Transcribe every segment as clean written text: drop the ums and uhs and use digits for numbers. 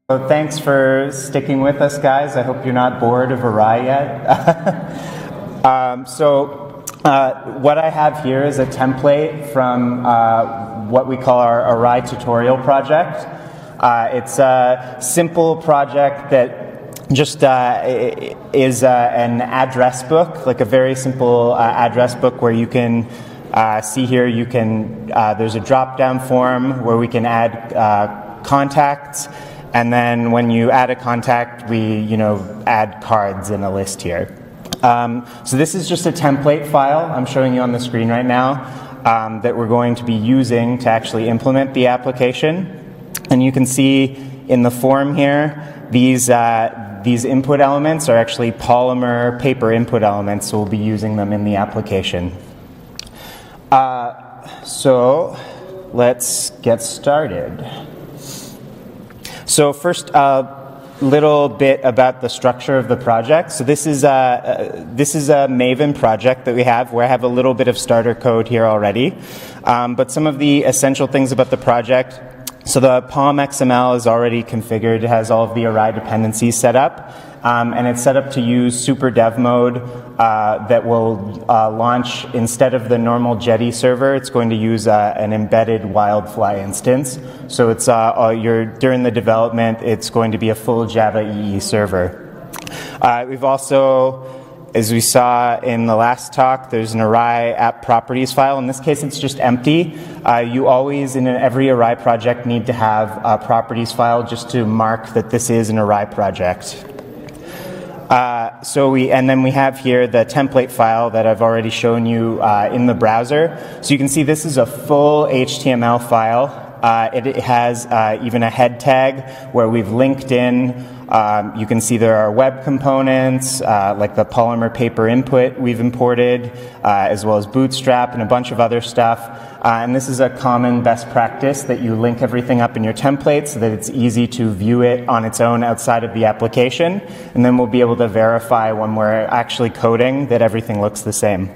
So thanks for sticking with us, guys. I hope you're not bored of Errai yet. What I have here is a template from what we call our Errai tutorial project. It's a simple project that just is an address book, like a very simple address book where you can see here, you can, there's a drop-down form where we can add contacts. And then when you add a contact, we add cards in a list here. So this is just a template file I'm showing you on the screen right now that we're going to be using to actually implement the application. And you can see in the form here, these input elements are actually Polymer paper input elements, so we'll be using them in the application. So let's get started. So first, a little bit about the structure of the project. So this is a Maven project that we have, where I have a little bit of starter code here already. But some of the essential things about the project. So the POM XML is already configured. It has all of the Errai dependencies set up. And it's set up to use super dev mode that will launch, instead of the normal Jetty server, it's going to use an embedded Wildfly instance. So it's during the development, it's going to be a full Java EE server. We've also, as we saw in the last talk, there's an Errai app properties file. In this case, it's just empty. You always, in every Errai project, need to have a properties file just to mark that this is an Errai project. And then we have here the template file that I've already shown you in the browser. So you can see this is a full HTML file. It has even a head tag where we've linked in. You can see there are web components, like the Polymer paper input we've imported, as well as Bootstrap and a bunch of other stuff. And this is a common best practice that you link everything up in your template so that it's easy to view it on its own outside of the application. And then we'll be able to verify when we're actually coding that everything looks the same.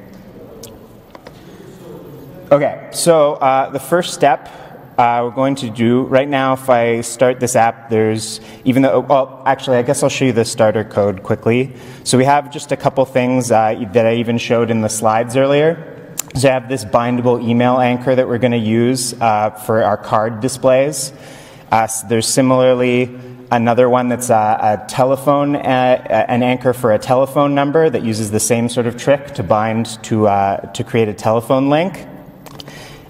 Okay, so the first step we're going to do right now, if I start this app, actually, I guess I'll show you the starter code quickly. So we have just a couple things that I even showed in the slides earlier. So I have this bindable email anchor that we're going to use for our card displays. There's similarly another one that's a telephone, an anchor for a telephone number that uses the same sort of trick to bind to create a telephone link.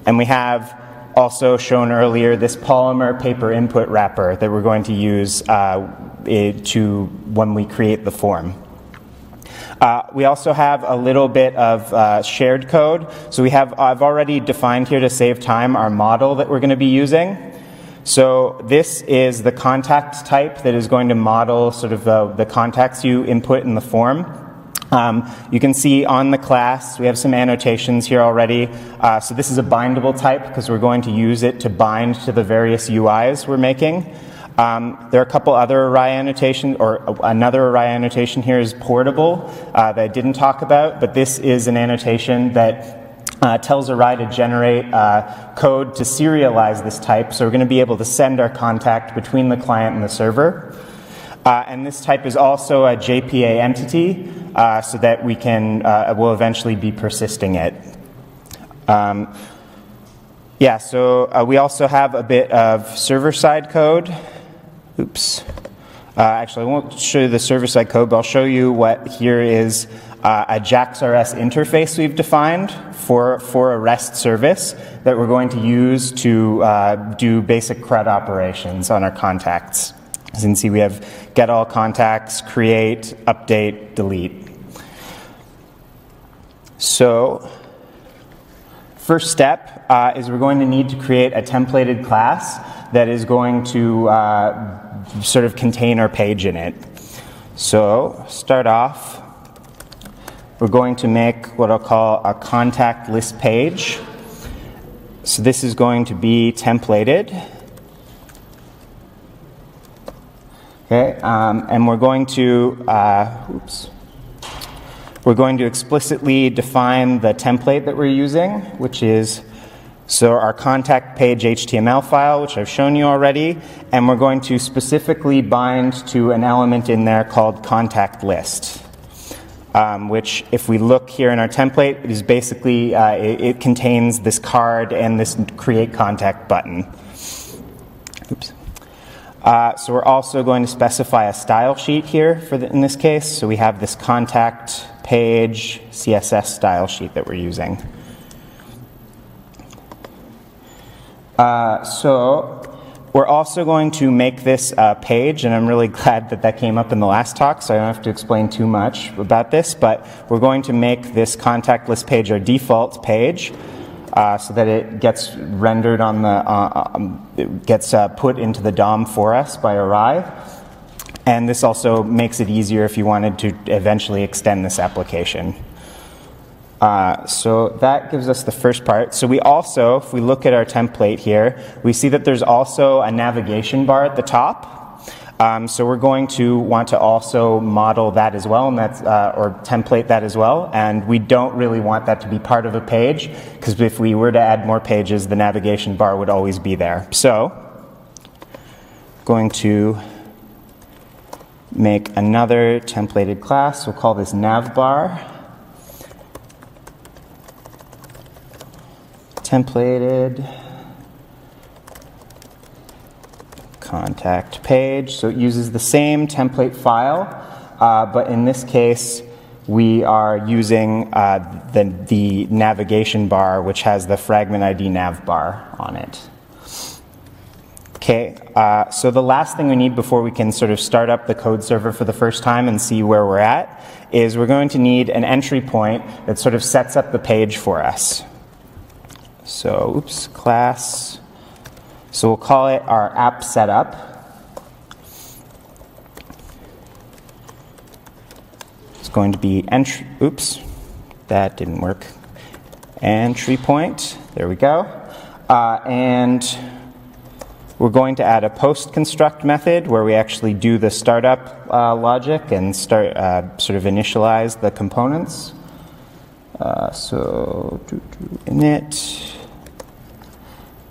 And we have also shown earlier this Polymer paper input wrapper that we're going to use when we create the form. We also have a little bit of shared code. So I've already defined here to save time our model that we're going to be using. So this is the contact type that is going to model sort of the contacts you input in the form. You can see on the class, we have some annotations here already. So this is a bindable type because we're going to use it to bind to the various UIs we're making. There are a couple other Errai annotations, or another Errai annotation here is portable that I didn't talk about, but this is an annotation that tells Errai to generate code to serialize this type. So we're going to be able to send our contact between the client and the server. And this type is also a JPA entity, so that we can will eventually be persisting it. So we also have a bit of server-side code. Oops. Actually, I won't show you the server-side code, but I'll show you what here is a Jax-Rs Interface we've defined for a REST service that we're going to use to do basic CRUD operations on our contacts. As you can see, we have get all contacts, create, update, delete. So first step is we're going to need to create a templated class that is going to sort of contain our page in it. So start off, we're going to make what I'll call a contact list page. So this is going to be templated. Okay, and we're going to explicitly define the template that we're using, which is So our contact page HTML file, which I've shown you already, and we're going to specifically bind to an element in there called contact list, which if we look here in our template, it is basically, it contains this card and this create contact button. Oops. So we're also going to specify a style sheet here in this case. So we have this contact page CSS style sheet that we're using. So we're also going to make this page, and I'm really glad that that came up in the last talk, so I don't have to explain too much about this, but we're going to make this contact list page our default page so that it gets rendered on the, it gets put into the DOM for us by Errai. And this also makes it easier if you wanted to eventually extend this application. So that gives us the first part. So we also, if we look at our template here, we see that there's also a navigation bar at the top. So we're going to want to also model that as well, and that's, or template that as well. And we don't really want that to be part of a page, because if we were to add more pages, the navigation bar would always be there. So going to make another templated class. We'll call this Navbar. Templated contact page. So it uses the same template file, but in this case we are using the navigation bar, which has the fragment ID navbar on it. Okay, so the last thing we need before we can sort of start up the code server for the first time and see where we're at is we're going to need an entry point that sort of sets up the page for us. So, oops, class. So we'll call it our app setup. It's going to be entry, oops, that didn't work. Entry point, there we go. And we're going to add a post construct method where we actually do the startup logic and start sort of initialize the components. So init.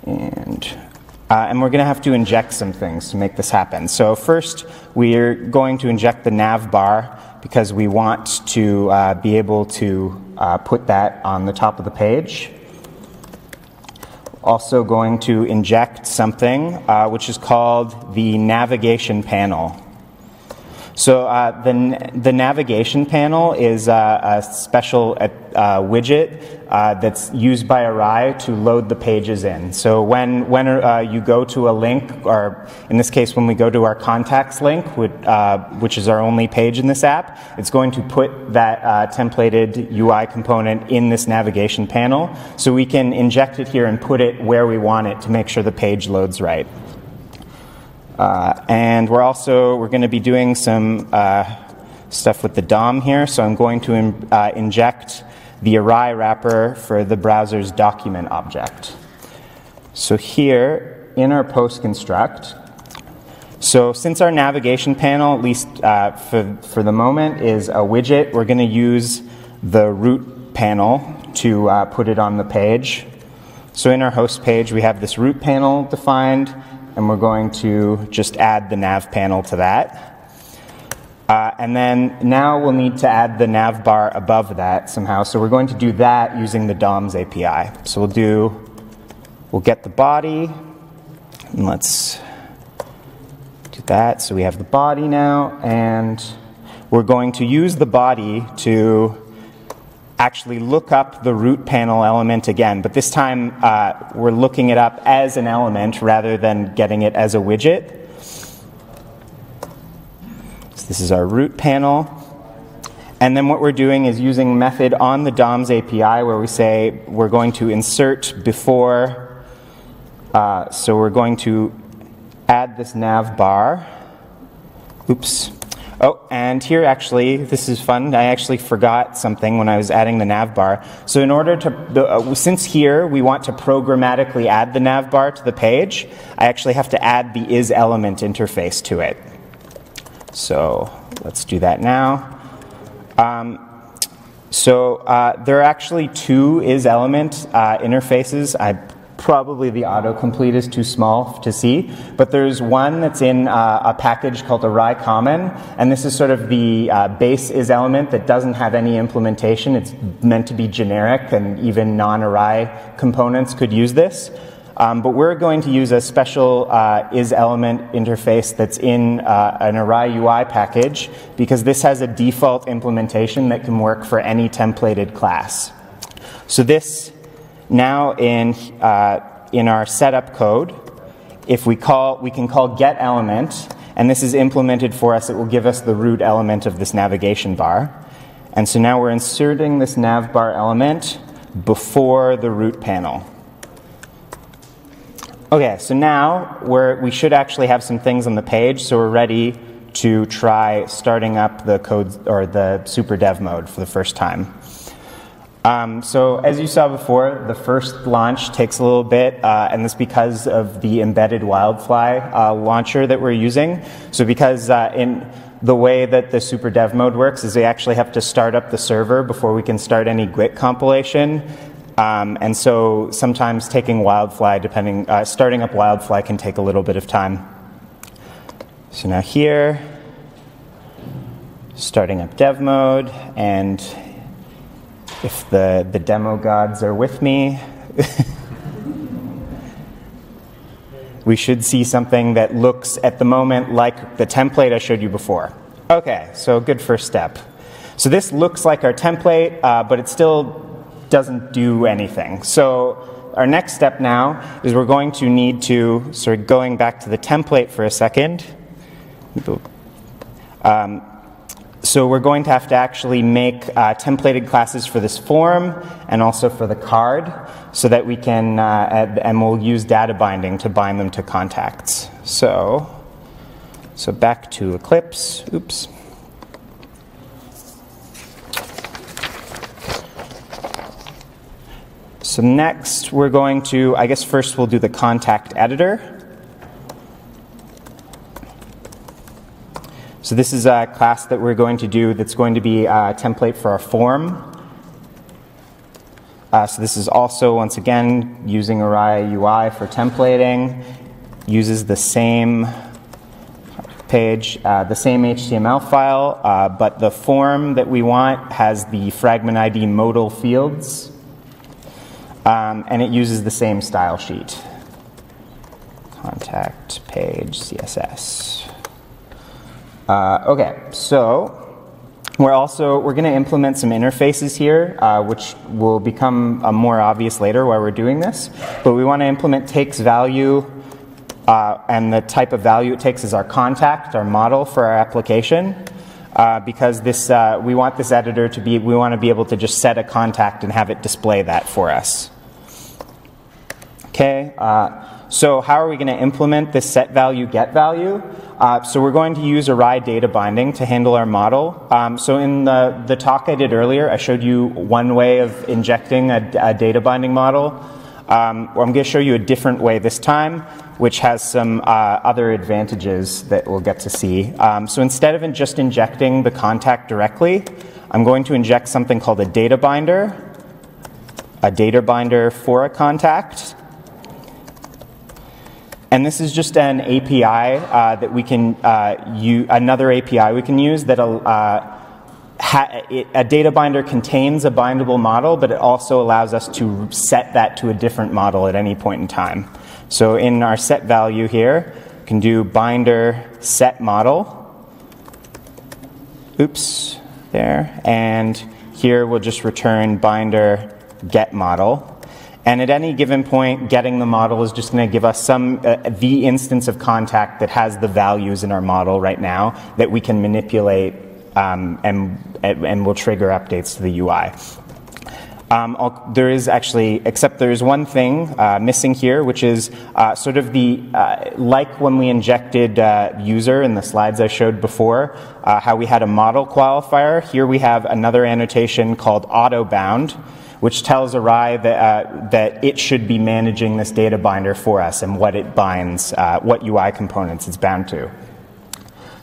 And we're going to have to inject some things to make this happen. So first, we're going to inject the navbar because we want to be able to put that on the top of the page. Also going to inject something which is called the navigation panel. So the navigation panel is a special widget that's used by Errai to load the pages in. So when you go to a link, or in this case when we go to our contacts link, which is our only page in this app, it's going to put that templated UI component in this navigation panel. So we can inject it here and put it where we want it to make sure the page loads right. And we're going to be doing some stuff with the DOM here. So I'm going to inject the Errai wrapper for the browser's document object. So here in our post construct, so since our navigation panel, at least for the moment, is a widget, we're going to use the root panel to put it on the page. So in our host page, we have this root panel defined, and we're going to just add the nav panel to that. And then now we'll need to add the navbar above that somehow. So we're going to do that using the DOMS API. So we'll get the body, and let's do that. So we have the body now, and we're going to use the body to actually look up the root panel element again, but this time we're looking it up as an element rather than getting it as a widget. So this is our root panel. And then what we're doing is using a method on the DOMS API where we say we're going to insert before, so we're going to add this navbar. Oops. Oh, and here actually, this is fun, I actually forgot something when I was adding the navbar. So in order to, since here we want to programmatically add the navbar to the page, I actually have to add the isElement interface to it. So let's do that now. There are actually two isElement interfaces. I probably the autocomplete is too small to see, but there's one that's in a package called Errai common, and this is sort of the base is element that doesn't have any implementation. It's meant to be generic, and even non-Errai components could use this. But we're going to use a special is element interface that's in an Errai UI package, because this has a default implementation that can work for any templated class. So this now in our setup code, if we can call get element, and this is implemented for us. It will give us the root element of this navigation bar. And so now we're inserting this navbar element before the root panel. Okay, so now we should actually have some things on the page, so we're ready to try starting up the code or the super dev mode for the first time. So as you saw before, the first launch takes a little bit, and that's because of the embedded Wildfly launcher that we're using. So because in the way that the super dev mode works is we actually have to start up the server before we can start any Git compilation. And so sometimes taking Wildfly, starting up Wildfly can take a little bit of time. So now here, starting up dev mode, and if the demo gods are with me, we should see something that looks at the moment like the template I showed you before. Okay, so good first step. So this looks like our template, but it still doesn't do anything. So our next step now is we're going to need to, sort of going back to the template for a second. So we're going to have to actually make templated classes for this form and also for the card, so that we can, and we'll use data binding to bind them to contacts. So back to Eclipse. Oops. So next we're going to, I guess first we'll do the contact editor. So this is a class that we're going to do that's going to be a template for our form. So this is also, once again, using Errai UI for templating. Uses the same page, the same HTML file, but the form that we want has the fragment ID modal fields, and it uses the same style sheet. Contact page CSS. Okay, so we're going to implement some interfaces here, which will become more obvious later why we're doing this. But we want to implement takes value, and the type of value it takes is our contact, our model for our application, because this we want this editor to be. We want to be able to just set a contact and have it display that for us. Okay. So how are we going to implement this set value, get value? So we're going to use Errai data binding to handle our model. So in the talk I did earlier, I showed you one way of injecting a data binding model. I'm going to show you a different way this time, which has some other advantages that we'll get to see. So instead of just injecting the contact directly, I'm going to inject something called a data binder for a contact. And this is just an API that we can use, another API we can use that a data binder contains a bindable model, but it also allows us to set that to a different model at any point in time. So in our set value here, we can do binder set model. Oops, there. And here we'll just return binder get model. And at any given point, getting the model is just going to give us the instance of contact that has the values in our model right now that we can manipulate and will trigger updates to the UI. There is one thing missing here, which is sort of like when we injected user in the slides I showed before, how we had a model qualifier. Here we have another annotation called auto bound, which tells Errai that it should be managing this data binder for us and what it binds, what UI components it's bound to.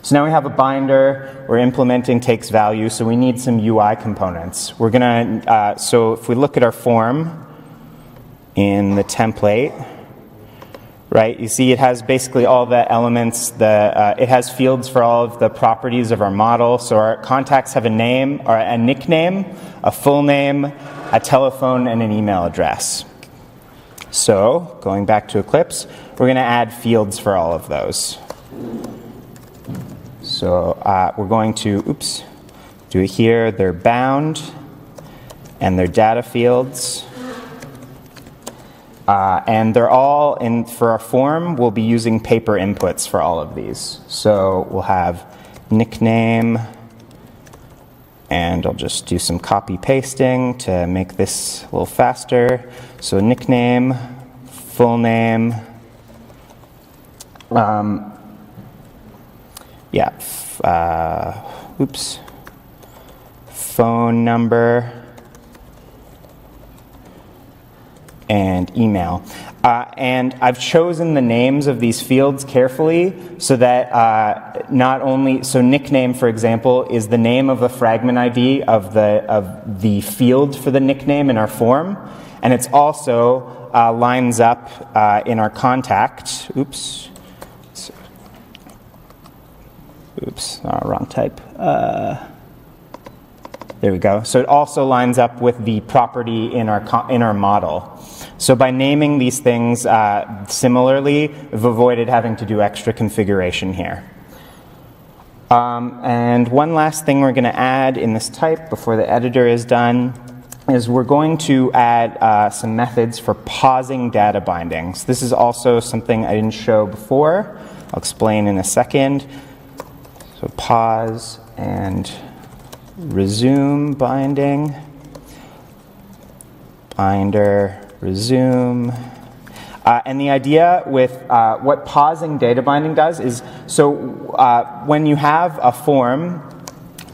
So now we have a binder. We're implementing takes value, so we need some UI components. We're gonna. So if we look at our form in the template, right? You see it has basically all the elements, it has fields for all of the properties of our model. So our contacts have a name, or a nickname, a full name, a telephone, and an email address. So going back to Eclipse, we're going to add fields for all of those. So we're going to, do it here. They're bound, and they're data fields. And they're all, for our form, we'll be using paper inputs for all of these. So we'll have nickname, and I'll just do some copy pasting to make this a little faster. So nickname, full name, phone number, and email. And I've chosen the names of these fields carefully so that not only, so nickname, for example, is the name of the fragment ID of the field for the nickname in our form, and it's also lines up in our contact. Wrong type. There we go. So it also lines up with the property in our model. So by naming these things similarly, we've avoided having to do extra configuration here. And one last thing we're going to add in this type before the editor is done is we're going to add some methods for pausing data bindings. This is also something I didn't show before. I'll explain in a second. So pause and resume binding, binder, resume. And the idea with what pausing data binding does is, so when you have a form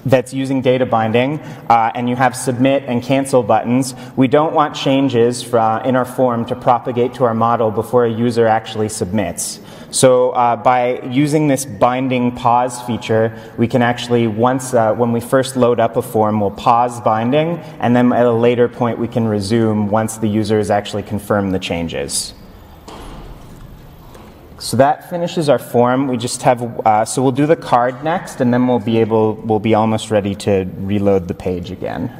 that's using data binding and you have submit and cancel buttons, we don't want changes in our form to propagate to our model before a user actually submits. So by using this binding pause feature, we can actually, when we first load up a form, we'll pause binding, and then at a later point we can resume once the user has actually confirmed the changes. So that finishes our form. We just have, so we'll do the card next, and then we'll be almost ready to reload the page again.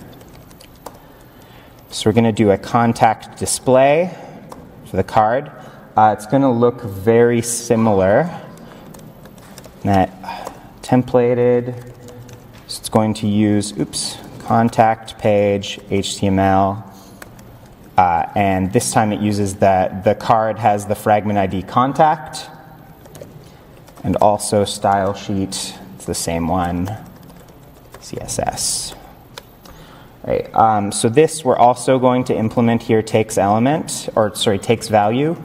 So we're going to do a contact display for the card. It's going to look very similar. That templated. So it's going to use, contact page, HTML. And this time it uses the card has the fragment ID contact. And also style sheet, it's the same one, CSS. Right, so this we're also going to implement here takes value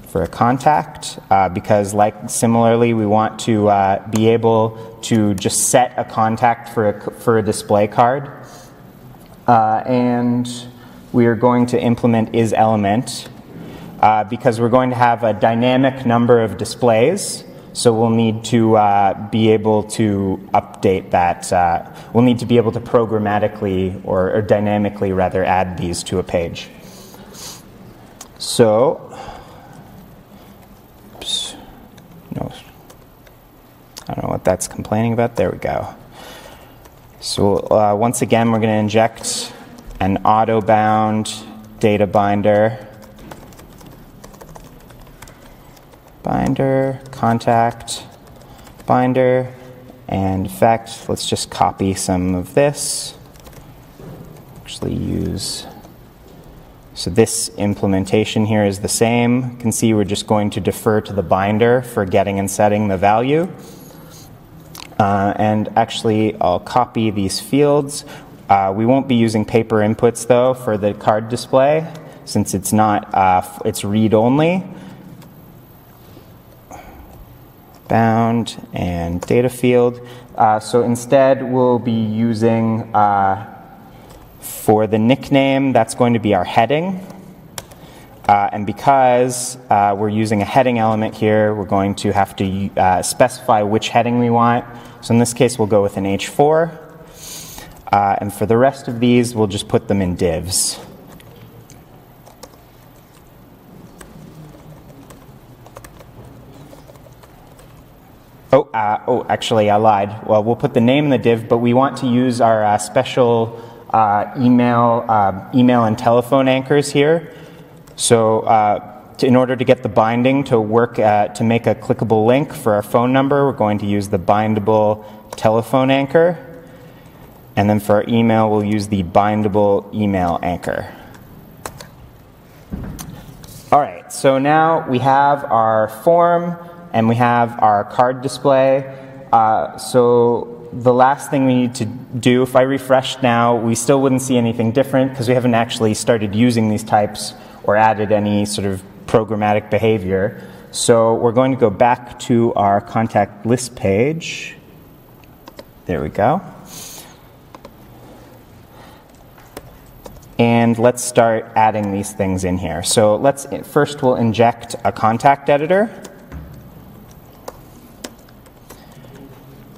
for a contact, because similarly we want to be able to just set a contact for a display card. And we are going to implement isElement because we're going to have a dynamic number of displays, so we'll need to be able to update that. We'll need to be able to programmatically or dynamically rather add these to a page. So, no, I don't know what that's complaining about. There we go. So once again, we're going to inject an auto-bound data binder, contact, binder, and in fact, let's just copy some of this. So this implementation here is the same. You can see we're just going to defer to the binder for getting and setting the value. And actually, I'll copy these fields. We won't be using paper inputs, though, for the card display, since it's not, it's read-only. Bound and data field. So instead, we'll be using, for the nickname, that's going to be our heading. And because we're using a heading element here, we're going to have to specify which heading we want. So in this case, we'll go with an H4. And for the rest of these, we'll just put them in divs. Actually, I lied. Well, we'll put the name in the div, but we want to use our special email and telephone anchors here. So in order to get the binding to work, to make a clickable link for our phone number, we're going to use the bindable telephone anchor. And then for our email, we'll use the bindable email anchor. All right, so now we have our form and we have our card display. So the last thing we need to do, if I refresh now, we still wouldn't see anything different because we haven't actually started using these types or added any sort of programmatic behavior. So we're going to go back to our contact list page. There we go. And let's start adding these things in here. So first we'll inject a contact editor.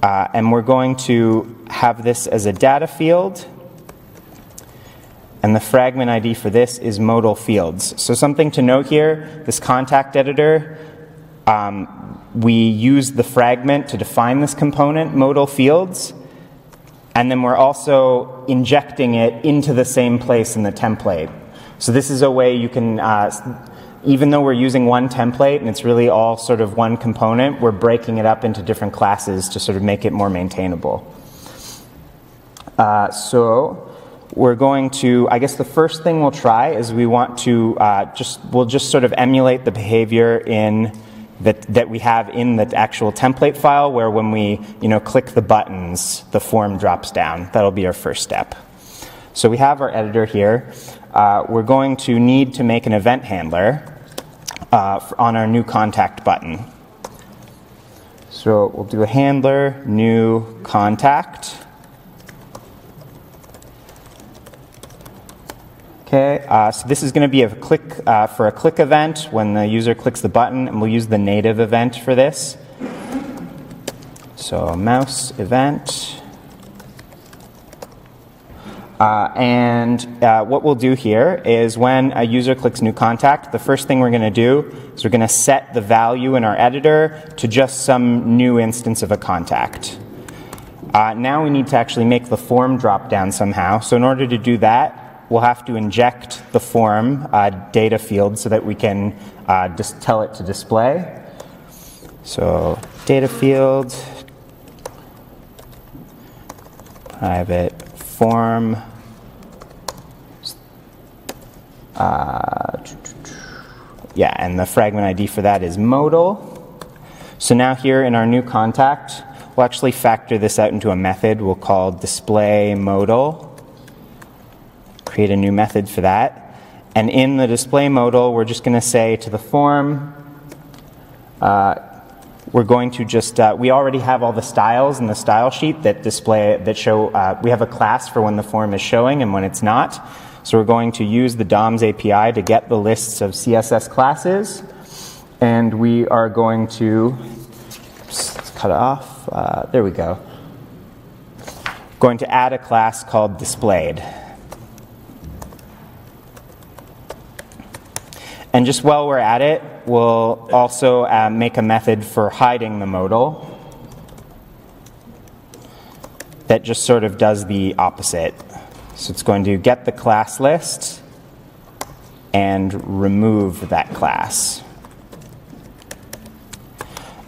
And we're going to have this as a data field. And the fragment ID for this is modal fields. So something to note here, this contact editor, we use the fragment to define this component, modal fields. And then we're also injecting it into the same place in the template. So this is a way you can, even though we're using one template and it's really all sort of one component, we're breaking it up into different classes to sort of make it more maintainable. So we're going to, I guess the first thing we'll try is we want to we'll just sort of emulate the behavior in that we have in the actual template file, where when we click the buttons, the form drops down. That'll be our first step. So we have our editor here. We're going to need to make an event handler on our new contact button. So we'll do a handler, new contact. Okay, so this is going to be a click for a click event when the user clicks the button, and we'll use the native event for this. So mouse event. What we'll do here is when a user clicks new contact, the first thing we're going to do is we're going to set the value in our editor to just some new instance of a contact. Now we need to actually make the form drop down somehow. So in order to do that, we'll have to inject the form data field so that we can just tell it to display. So data field, private form, and the fragment ID for that is modal. So now here in our new contact, we'll actually factor this out into a method we'll call display modal. Create a new method for that. And in the display modal, we're just going to say to the form, we're going to just, we already have all the styles in the style sheet that show, we have a class for when the form is showing and when it's not. So we're going to use the DOMS API to get the lists of CSS classes. And we are going to, let's cut it off, there we go. Going to add a class called displayed. And just while we're at it, we'll also make a method for hiding the modal that just sort of does the opposite. So it's going to get the class list and remove that class.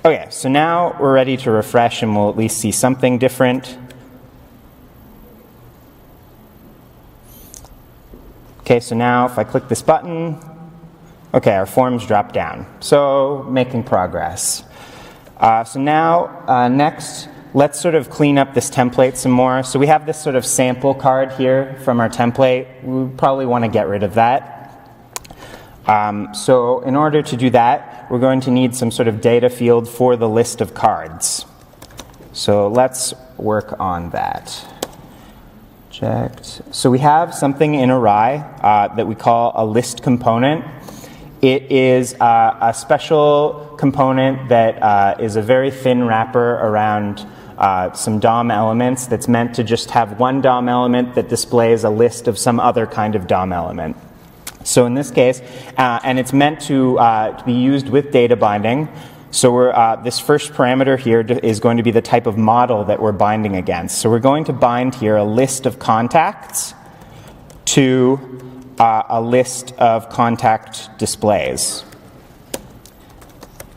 Okay, so now we're ready to refresh and we'll at least see something different. Okay, so now if I click this button, okay, our forms drop down. So making progress. So now, next, let's sort of clean up this template some more. So we have this sort of sample card here from our template. We probably want to get rid of that. So in order to do that, we're going to need some sort of data field for the list of cards. So let's work on that. So we have something in Errai that we call a list component. It is a special component that is a very thin wrapper around some DOM elements that's meant to just have one DOM element that displays a list of some other kind of DOM element. So in this case, and it's meant to be used with data binding. So this first parameter here is going to be the type of model that we're binding against. So we're going to bind here a list of contacts to a list of contact displays.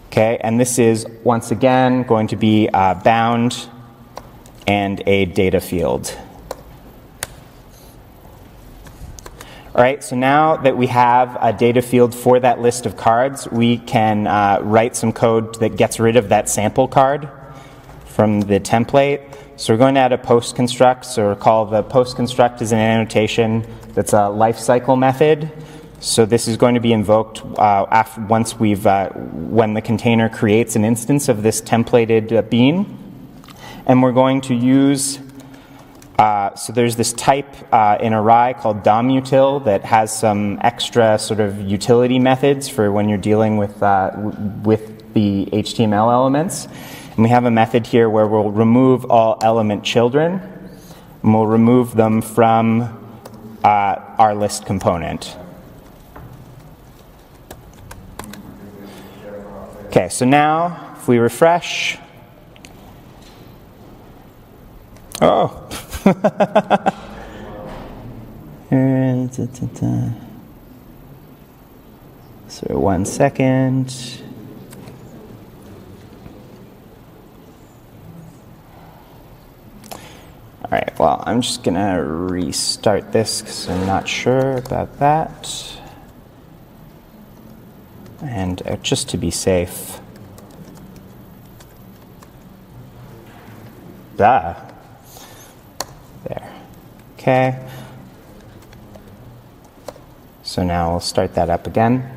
Okay, and this is, once again, going to be bound and a data field. All right, so now that we have a data field for that list of cards, we can write some code that gets rid of that sample card from the template. So we're going to add a post construct. So recall the post construct is an annotation that's a lifecycle method. So this is going to be invoked once when the container creates an instance of this templated bean. And we're going to use, so there's this type in Errai called DOMUtil that has some extra sort of utility methods for when you're dealing with the HTML elements. And we have a method here where we'll remove all element children, and we'll remove them from our list component. Okay, so now if we refresh, oh. So 1 second. All right, well, I'm just going to restart this because I'm not sure about that. And just to be safe. There. Okay. So now we'll start that up again.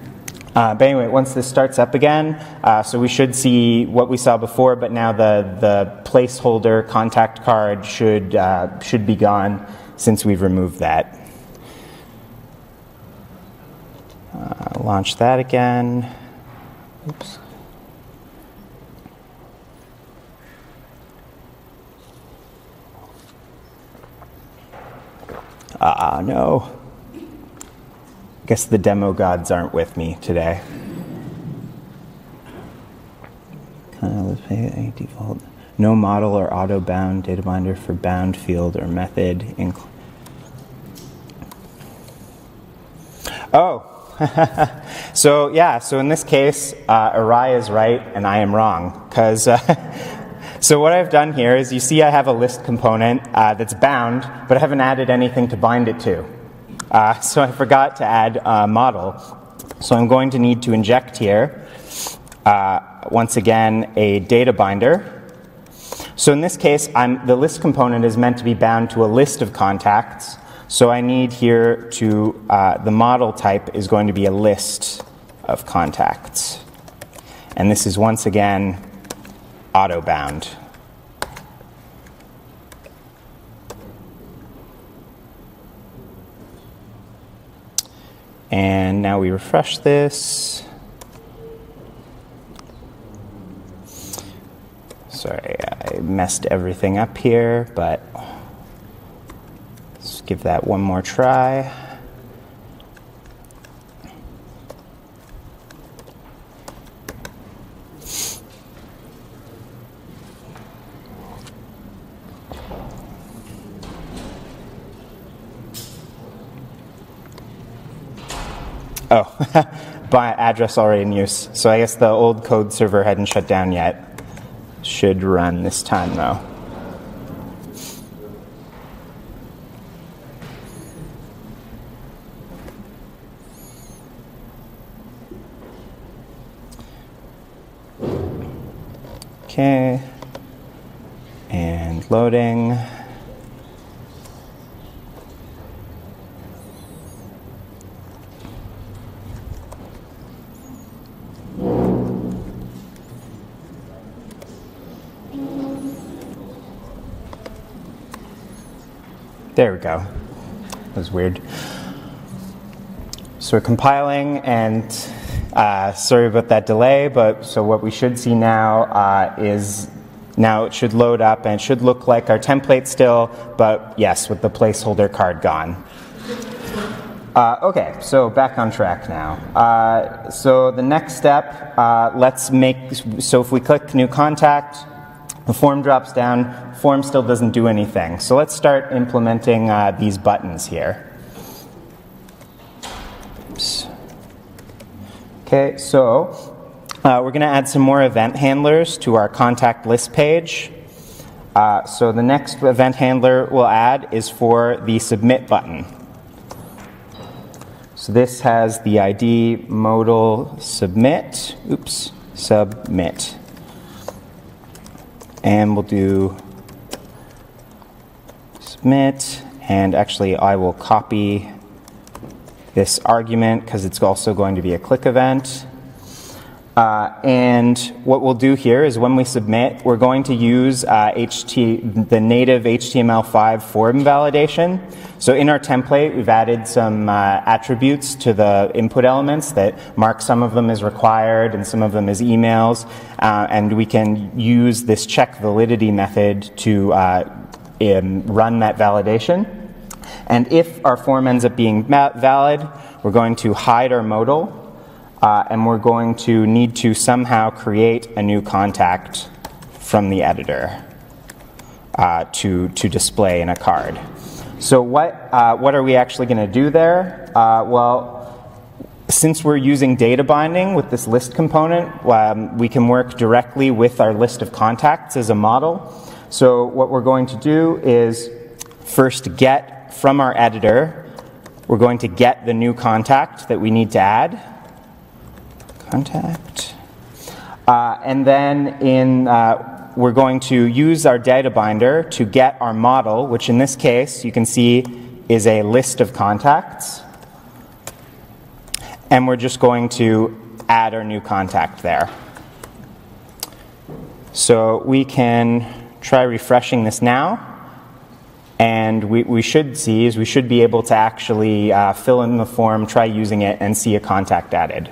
But anyway, once this starts up again, so we should see what we saw before, but now the placeholder contact card should be gone since we've removed that. Launch that again. Oops. No. I guess the demo gods aren't with me today. A default. No model or auto-bound data binder for bound field or method. Oh. So yeah, so in this case, Errai is right and I am wrong. Because so what I've done here is you see I have a list component that's bound, but I haven't added anything to bind it to. So I forgot to add a model. So I'm going to need to inject here, once again, a data binder. So in this case, the list component is meant to be bound to a list of contacts. So I need here to, the model type is going to be a list of contacts. And this is once again auto-bound. And now we refresh this. Sorry, I messed everything up here, but let's give that one more try. Oh, by address already in use. So I guess the old code server hadn't shut down yet. Should run this time though. Okay. And loading. There we go. That was weird. So we're compiling, and sorry about that delay, but so what we should see now is Now it should load up, and it should look like our template still, but yes, with the placeholder card gone. Okay, so back on track now. So the next step, so if we click New Contact, the form drops down, form still doesn't do anything. So let's start implementing these buttons here. Oops. Okay, so we're going to add some more event handlers to our contact list page. So the next event handler we'll add is for the submit button. So this has the ID modal submit, submit. And we'll do submit, and actually I will copy this argument because it's also going to be a click event. And what we'll do here is when we submit, we're going to use the native HTML5 form validation. So in our template, we've added some attributes to the input elements that mark some of them as required and some of them as emails. And we can use this check validity method to run that validation. And if our form ends up being valid, we're going to hide our modal. And we're going to need to somehow create a new contact from the editor to display in a card. So what are we actually going to do there? Well, since we're using data binding with this list component, we can work directly with our list of contacts as a model. So what we're going to do is first get from our editor, we're going to get the new contact that we need to add. Contact. And then we're going to use our data binder to get our model, which in this case you can see is a list of contacts. And we're just going to add our new contact there. So we can try refreshing this now. And we should be able to actually fill in the form, try using it, and see a contact added.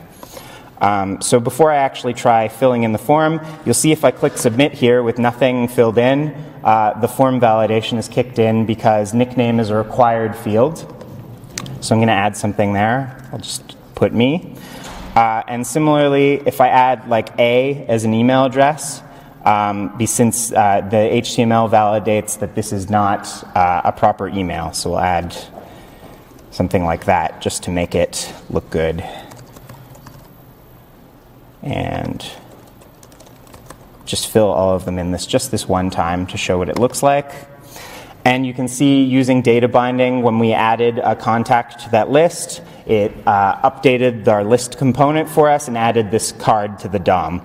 So before I actually try filling in the form, you'll see if I click submit here with nothing filled in, the form validation is kicked in because nickname is a required field. So I'm going to add something there. I'll just put me. And similarly, if I add like A as an email address, since the HTML validates that this is not a proper email, so we'll add something like that just to make it look good. And just fill all of them in just this one time to show what it looks like. And you can see using data binding, when we added a contact to that list, it updated our list component for us and added this card to the DOM.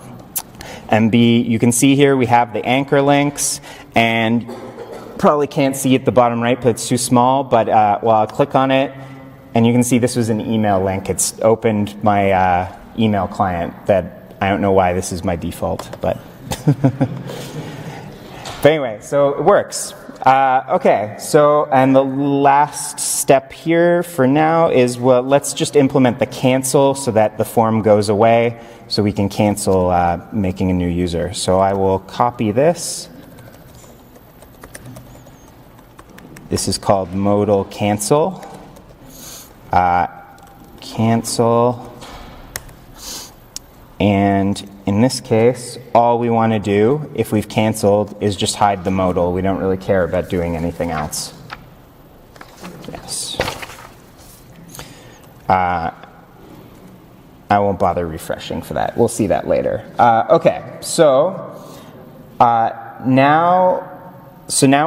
And you can see here we have the anchor links, and probably can't see at the bottom right, but it's too small. But I'll click on it, and you can see this was an email link. It's opened my email client that I don't know why this is my default, but anyway, so it works. Okay, so and the last step here for now is, well, let's just implement the cancel so that the form goes away so we can cancel making a new user. So I will copy this. This is called modal cancel. Cancel. And in this case, all we want to do, if we've canceled, is just hide the modal. We don't really care about doing anything else. Yes. I won't bother refreshing for that. We'll see that later. Okay, so now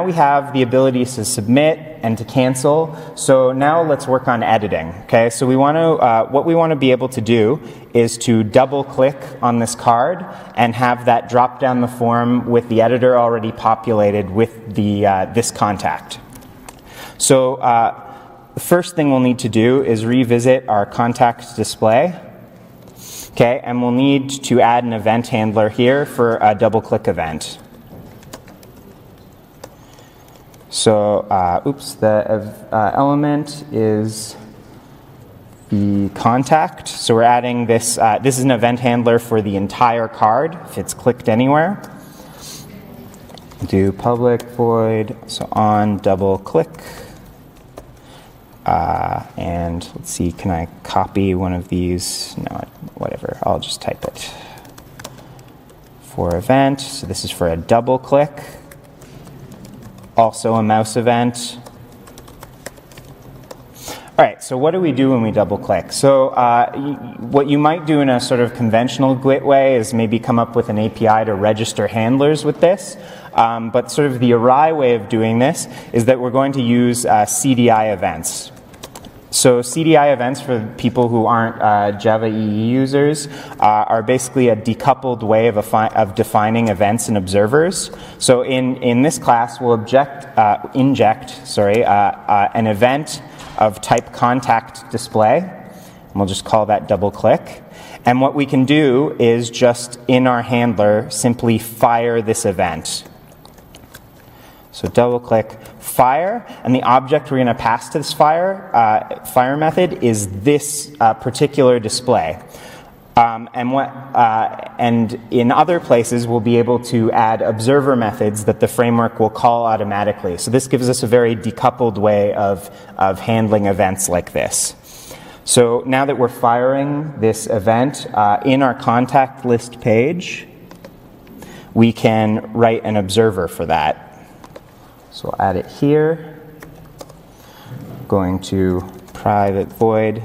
we have the ability to submit and to cancel. So now let's work on editing. Okay, so we want to what we want to be able to do is to double-click on this card and have that drop down the form with the editor already populated with the this contact. So the first thing we'll need to do is revisit our contact display. Okay, and we'll need to add an event handler here for a double-click event. So, the element is the contact. So we're adding this. This is an event handler for the entire card, if it's clicked anywhere. do public void, so on double click. And let's see, can I copy one of these? No, whatever, I'll just type it. For event, so this is for a double click. Also a mouse event. All right, so what do we do when we double click? So what you might do in a sort of conventional Git way is maybe come up with an API to register handlers with this. But sort of the Errai way of doing this is that we're going to use Cdi Events. So Cdi Events, for people who aren't Java EE users, are basically a decoupled way of defining events and observers. So in this class, we'll inject an event of type contact display, and we'll just call that double click. And what we can do is just in our handler simply fire this event. So double click fire, and the object we're going to pass to this fire method is this particular display. And in other places, we'll be able to add observer methods that the framework will call automatically. So this gives us a very decoupled way of handling events like this. So now that we're firing this event in our contact list page, we can write an observer for that. So I'll add it here. I'm going to private void.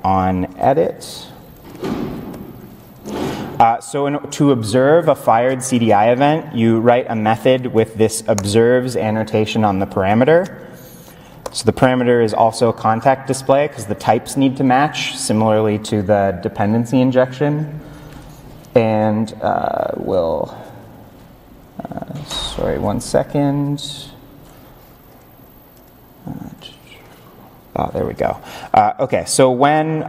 On edit. So to observe a fired CDI event, you write a method with this observes annotation on the parameter. So the parameter is also a contact display because the types need to match, similarly to the dependency injection. And one second. There we go. Okay, so when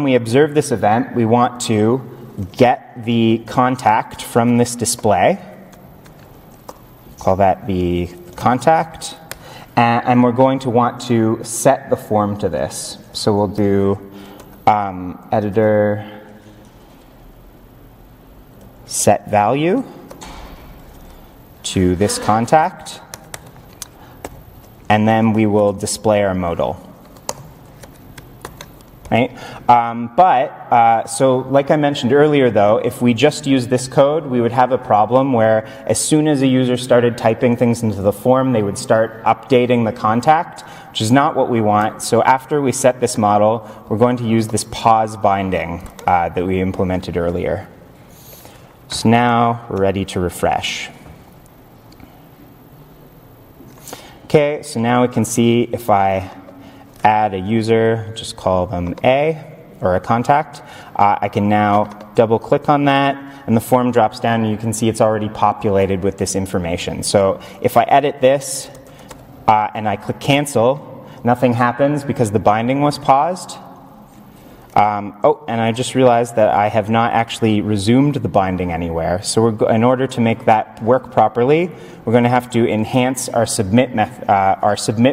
we observe this event, we want to get the contact from this display. Call that the contact. And we're going to want to set the form to this. So we'll do editor set value to this contact. And then we will display our modal. Right? So like I mentioned earlier, though, if we just use this code, we would have a problem where as soon as a user started typing things into the form, they would start updating the contact, which is not what we want. So after we set this model, we're going to use this pause binding that we implemented earlier. So now we're ready to refresh. Okay, so now we can see if I add a user, just call them A, or a contact, I can now double click on that, and the form drops down, and you can see it's already populated with this information. So if I edit this, and I click cancel, nothing happens because the binding was paused. And I just realized that I have not actually resumed the binding anywhere. So in order to make that work properly, we're going to have to enhance our submit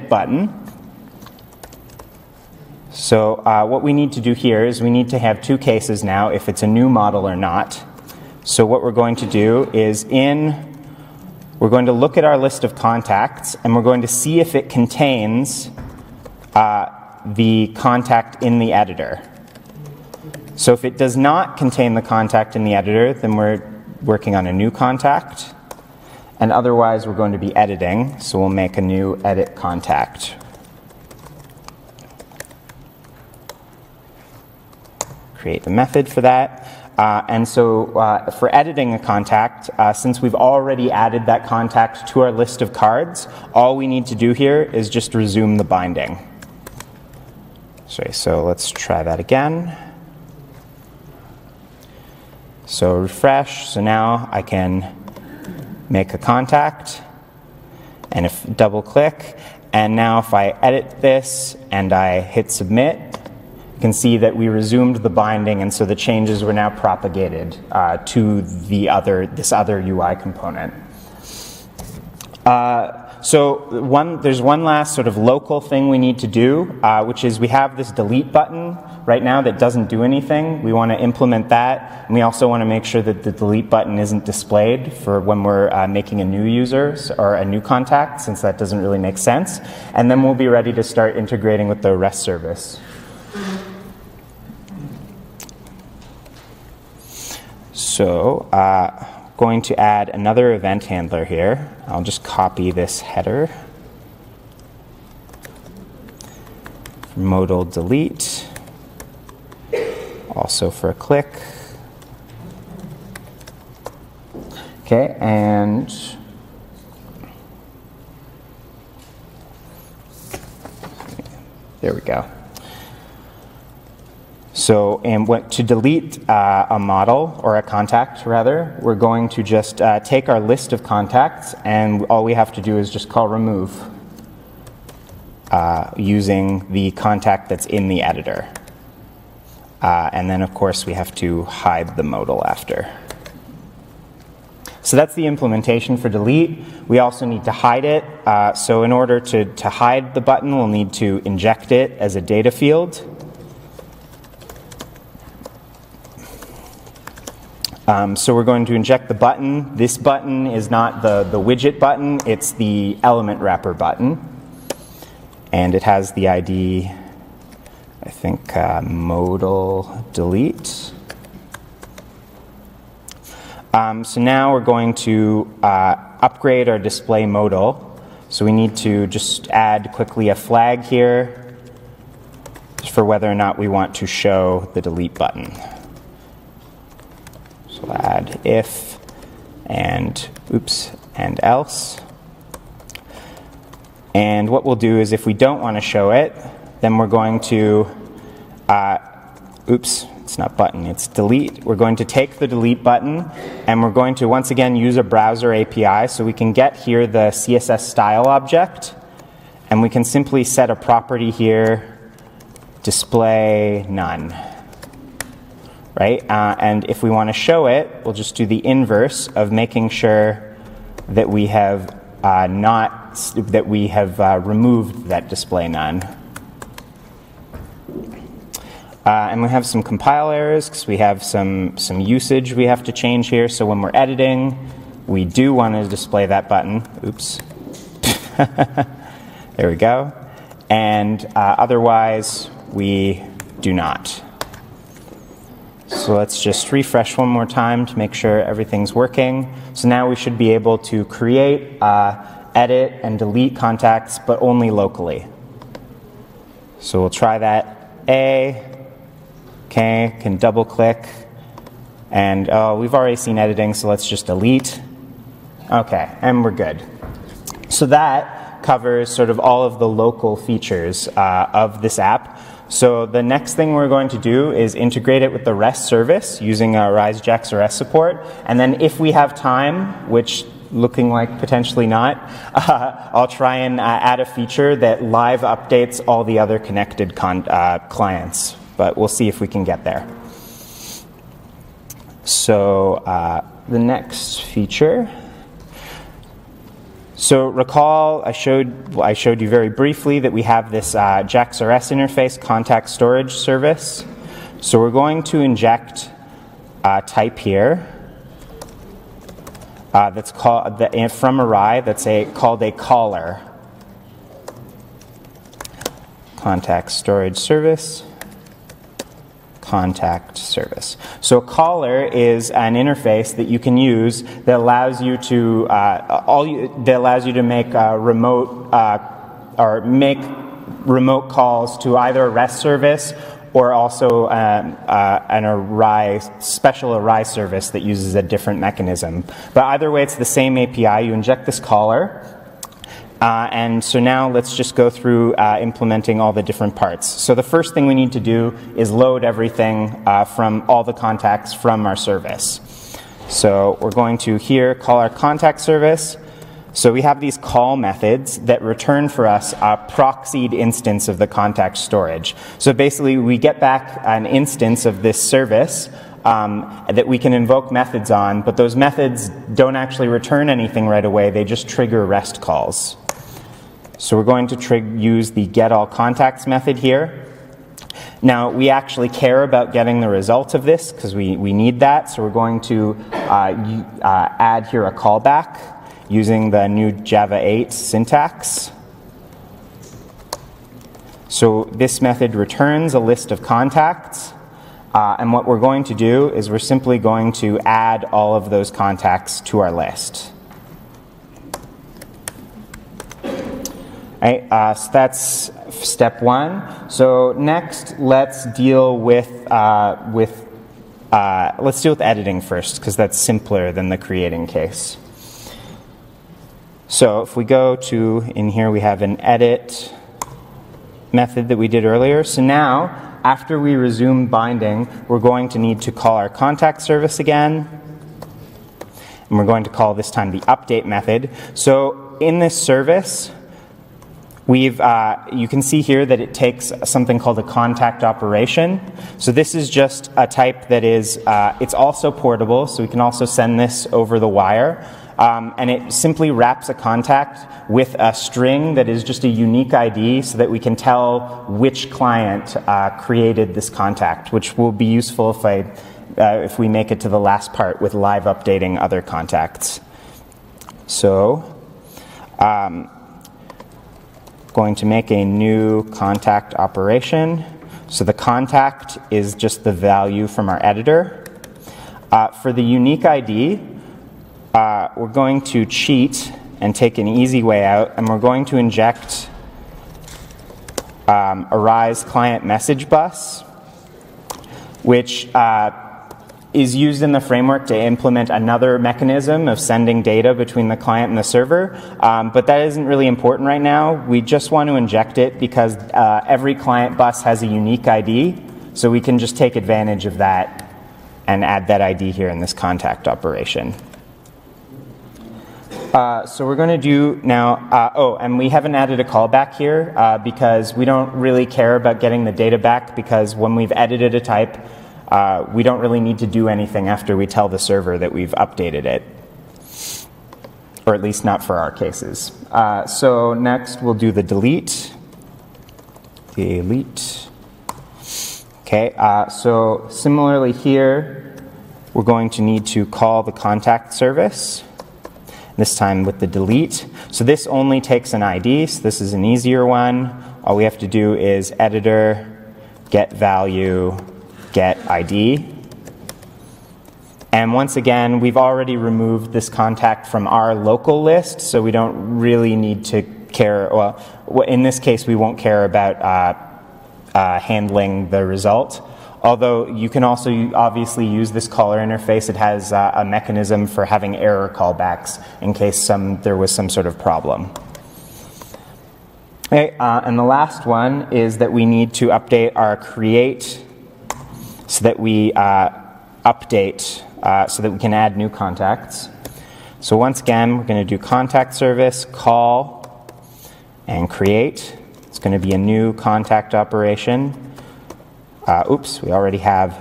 button. So what we need to do here is we need to have two cases now, if it's a new model or not. So what we're going to do is we're going to look at our list of contacts, and we're going to see if it contains the contact in the editor. So if it does not contain the contact in the editor, then we're working on a new contact. And otherwise, we're going to be editing. So we'll make a new edit contact. Create the method for that. And so for editing a contact, since we've already added that contact to our list of cards, all we need to do here is just resume the binding. Sorry, so let's try that again. So refresh. So now I can make a contact, and if double click, and now if I edit this and I hit submit, you can see that we resumed the binding, and so the changes were now propagated to this other UI component. There's one last sort of local thing we need to do, which is we have this delete button right now that doesn't do anything. We want to implement that, and we also want to make sure that the delete button isn't displayed for when we're making a new user or a new contact, since that doesn't really make sense. And then we'll be ready to start integrating with the REST service. So, going to add another event handler here. I'll just copy this header. Modal delete. Also for a click. Okay, and there we go. So, to delete a model, or a contact rather, we're going to just take our list of contacts, and all we have to do is just call remove using the contact that's in the editor. And then, of course, we have to hide the modal after. So that's the implementation for delete. We also need to hide it. So in order to hide the button, we'll need to inject it as a data field. So we're going to inject the button. This button is not the widget button, it's the element wrapper button. And it has the ID, I think, modal delete. So now we're going to upgrade our display modal. So we need to just add quickly a flag here for whether or not we want to show the delete button. So we'll add if and else. And what we'll do is if we don't want to show it, then we're going to, it's not button, it's delete. We're going to take the delete button, and we're going to once again use a browser API, so we can get here the CSS style object, and we can simply set a property here, display none. Right? And if we want to show it, we'll just do the inverse of making sure that we have removed that display none. And we have some compile errors because we have some usage we have to change here. So when we're editing, we do want to display that button. Oops. There we go. And otherwise, we do not. So let's just refresh one more time to make sure everything's working. So now we should be able to create, edit, and delete contacts, but only locally. So we'll try that. Okay, can double click. And we've already seen editing, so let's just delete. Okay, and we're good. So that covers sort of all of the local features of this app. So the next thing we're going to do is integrate it with the REST service using Errai's Jax-Rs support. And then if we have time, which looking like potentially not, I'll try and add a feature that live updates all the other connected clients. But we'll see if we can get there. So the next feature. So recall, I showed you very briefly that we have this Jax-Rs Interface contact storage service. So we're going to inject a type here that's called from Errai that's called a caller. Contact storage service. Contact service. So a caller is an interface that you can use that allows you to make remote or make remote calls to either a REST service or also an Errai, special Errai service that uses a different mechanism. But either way, it's the same API. You inject this caller. And so now let's just go through implementing all the different parts. So the first thing we need to do is load everything from all the contacts from our service. So we're going to here call our contact service. So we have these call methods that return for us a proxied instance of the contact storage. So basically we get back an instance of this service that we can invoke methods on, but those methods don't actually return anything right away. They just trigger REST calls. So we're going to use the getAllContacts method here. Now, we actually care about getting the result of this because we need that. So we're going to add here a callback using the new Java 8 syntax. So this method returns a list of contacts. And what we're going to do is we're simply going to add all of those contacts to our list. Right, so that's step one. So next, let's deal with editing first, because that's simpler than the creating case. So if we go to, in here we have an edit method that we did earlier. So now, after we resume binding, we're going to need to call our contact service again. And we're going to call this time the update method. So in this service, you can see here that it takes something called a contact operation. So this is just a type that is, it's also portable, so we can also send this over the wire. And it simply wraps a contact with a string that is just a unique ID so that we can tell which client created this contact, which will be useful if we make it to the last part with live updating other contacts. So, going to make a new contact operation. So the contact is just the value from our editor. For the unique ID, we're going to cheat and take an easy way out, and we're going to inject Errai's client message bus, which is used in the framework to implement another mechanism of sending data between the client and the server, but that isn't really important right now. We just want to inject it because every client bus has a unique ID, so we can just take advantage of that and add that ID here in this contact operation. So we're going to do now, and we haven't added a callback here because we don't really care about getting the data back, because when we've edited a type, we don't really need to do anything after we tell the server that we've updated it, or at least not for our cases. So next we'll do the delete. Okay, so similarly here, we're going to need to call the contact service, this time with the delete. So this only takes an ID, so this is an easier one. All we have to do is editor, get value, get ID. And once again, we've already removed this contact from our local list, so we don't really need to care. Well, in this case, we won't care about handling the result. Although you can also obviously use this caller interface. It has a mechanism for having error callbacks in case there was some sort of problem. Okay, and the last one is that we need to update our create so that we update so that we can add new contacts. So once again, we're going to do contact service, call, and create. It's going to be a new contact operation. We already have,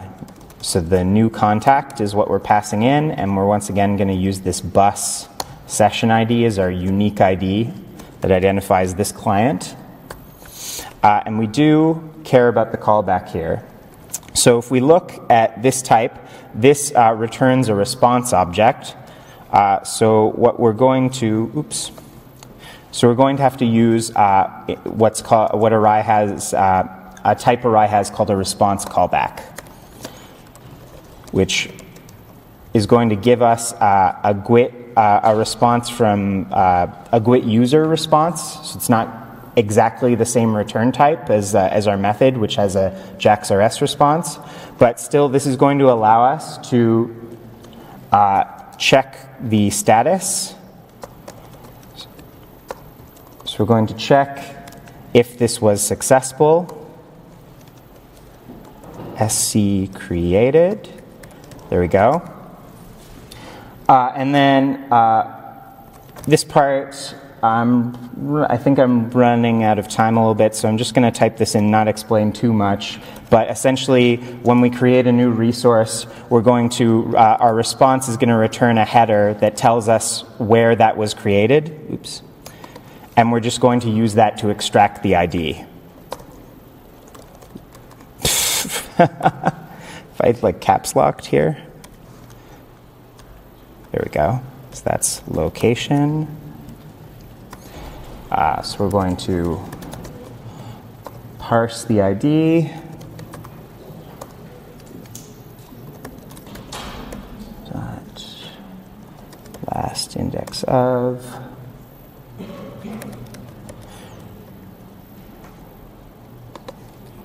so the new contact is what we're passing in, and we're once again going to use this bus session ID as our unique ID that identifies this client. And we do care about the callback here. So if we look at this type, this returns a response object. So what we're going to, so we're going to have to use what Errai has, a type Errai has called a response callback, which is going to give us a response from a GWT user response. So it's not exactly the same return type as our method, which has a Jax-Rs response, but still this is going to allow us to check the status. So we're going to check if this was successful. SC created. There we go. And then this part, I think I'm running out of time a little bit, so I'm just going to type this in, not explain too much. But essentially, when we create a new resource, we're going to, our response is going to return a header that tells us where that was created. And we're just going to use that to extract the ID. If I like caps locked here. There we go. So that's location. So we're going to parse the ID. Dot last index of.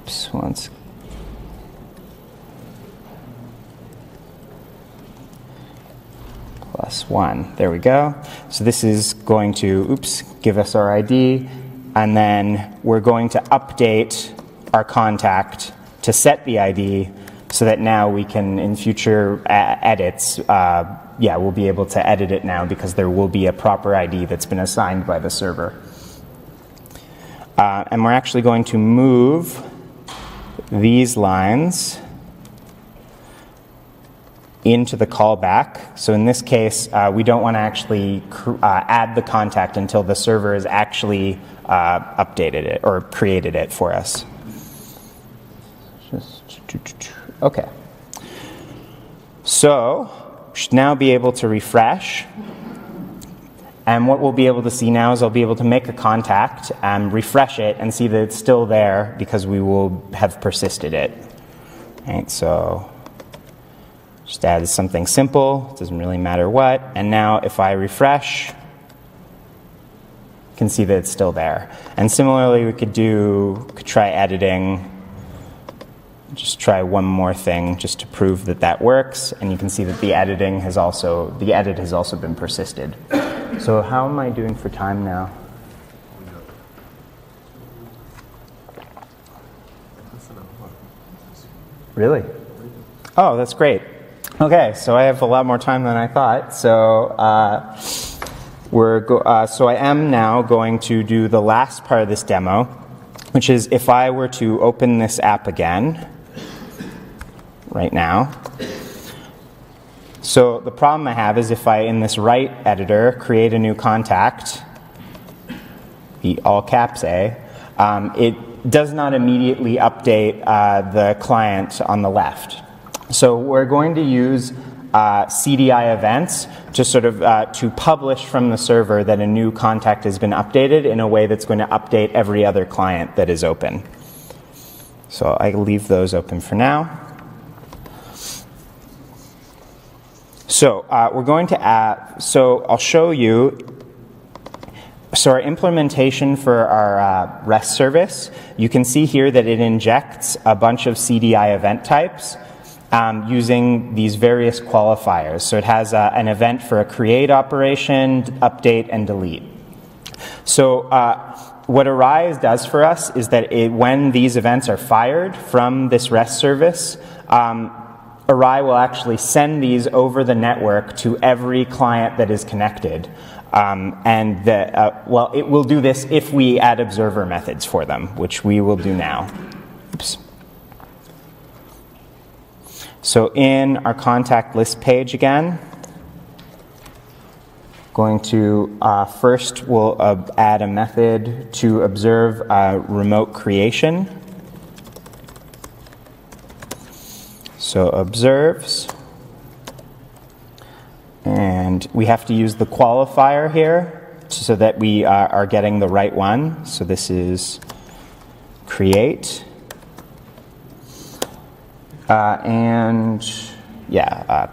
Oops, once. Plus 1. There we go. So this is going to, give us our ID, and then we're going to update our contact to set the ID so that now we can, in future edits, we'll be able to edit it now because there will be a proper ID that's been assigned by the server. And we're actually going to move these lines into the callback. So in this case, we don't want to actually add the contact until the server has actually updated it or created it for us. Okay. So we should now be able to refresh. And what we'll be able to see now is I'll be able to make a contact and refresh it and see that it's still there because we will have persisted it. Right, so just add something simple, it doesn't really matter what. And now if I refresh, you can see that it's still there. And similarly, we could try editing. Just try one more thing just to prove that that works. And you can see that the edit has also been persisted. So how am I doing for time now? Really? Oh, that's great. Okay, so I have a lot more time than I thought. So so I am now going to do the last part of this demo, which is if I were to open this app again right now. So the problem I have is if I, in this write editor, create a new contact, the all caps A, it does not immediately update the client on the left. So we're going to use Cdi Events to sort of to publish from the server that a new contact has been updated in a way that's going to update every other client that is open. So I leave those open for now. So we're going to add, so I'll show you, so our implementation for our REST service, you can see here that it injects a bunch of Cdi event types using these various qualifiers. So it has an event for a create operation, update, and delete. So what Errai does for us is that when these events are fired from this REST service, Errai will actually send these over the network to every client that is connected. It will do this if we add observer methods for them, which we will do now. Oops. So in our contact list page again, going to first we'll add a method to observe remote creation. So observes, and we have to use the qualifier here so that we are getting the right one. So this is create,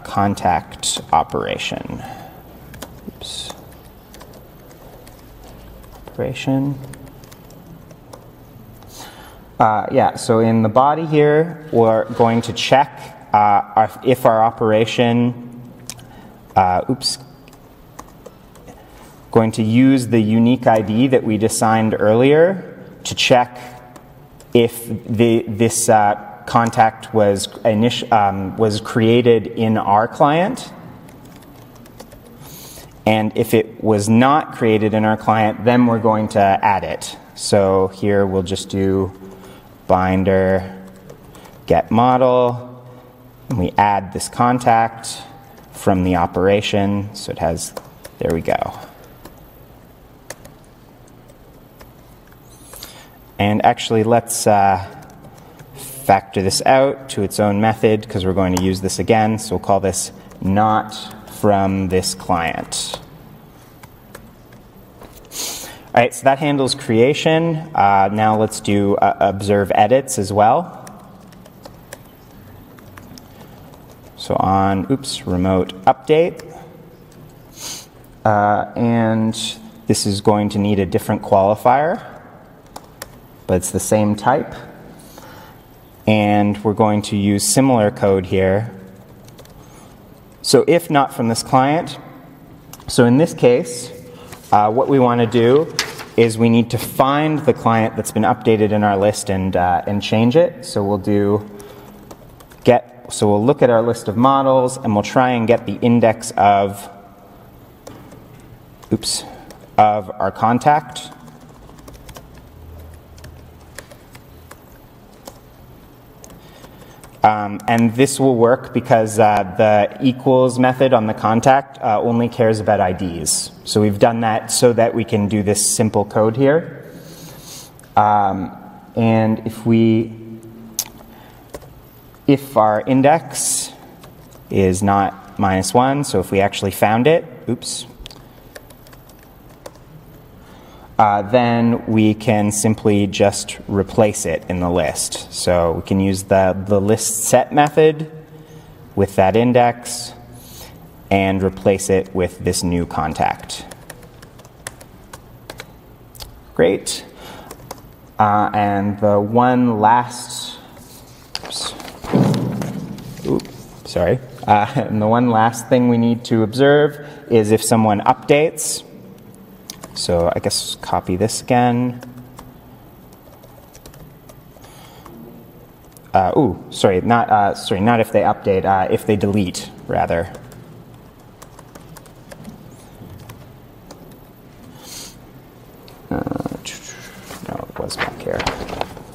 contact operation. Oops. Operation. So in the body here, we're going to check if our operation, going to use the unique ID that we assigned earlier to check if this contact was created in our client. And if it was not created in our client, then we're going to add it. So here we'll just do binder get model, and we add this contact from the operation. So it has, there we go. And actually, let's factor this out to its own method because we're going to use this again. So we'll call this not from this client. All right, so that handles creation. Now let's do observe edits as well. So on, remote update. And this is going to need a different qualifier, but it's the same type. And we're going to use similar code here. So if not from this client, so in this case, what we want to do is we need to find the client that's been updated in our list and change it. So we'll do get. So we'll look at our list of models and we'll try and get the index of our contact. And this will work because the equals method on the contact only cares about IDs. So we've done that so that we can do this simple code here. And if our index is not -1, so if we actually found it, then we can simply just replace it in the list. So we can use the list set method with that index and replace it with this new contact. Great. And the one last, and the one last thing we need to observe is if someone updates. So I guess copy this again. Not if they update, if they delete, rather. No, it was back here.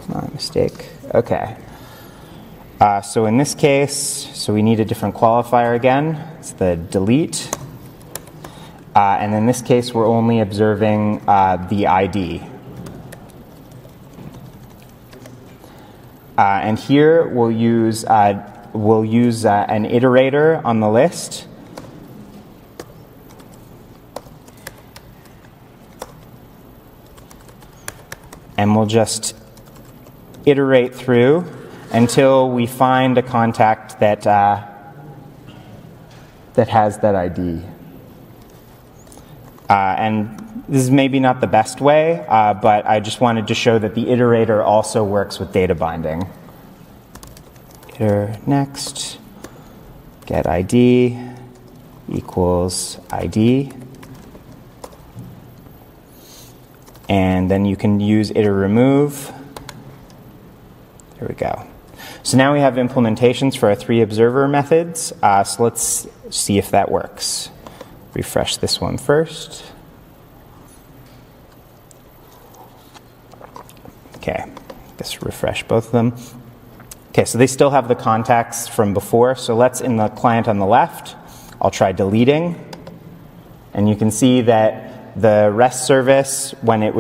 My mistake. Okay. So in this case, so we need a different qualifier again. It's the delete. And in this case, we're only observing the ID. And here we'll use an iterator on the list. And we'll just iterate through until we find a contact that has that ID. And this is maybe not the best way, but I just wanted to show that the iterator also works with data binding. Iter next, get ID equals ID. And then you can use iter remove. There we go. So now we have implementations for our 3 observer methods. So let's see if that works. Refresh this one first. Okay, just refresh both of them. Okay, so they still have the contacts from before. So let's, in the client on the left, I'll try deleting. And you can see that the REST service, when that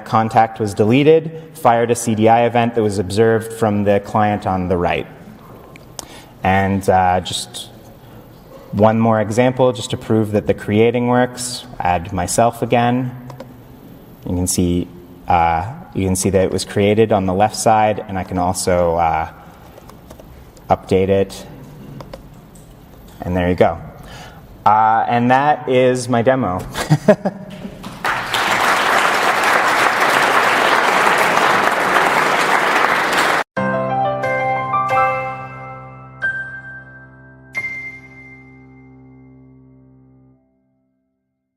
contact was deleted, fired a Cdi event that was observed from the client on the right. And just one more example, just to prove that the creating works. Add myself again. You can see that it was created on the left side, and I can also update it. And there you go. And that is my demo.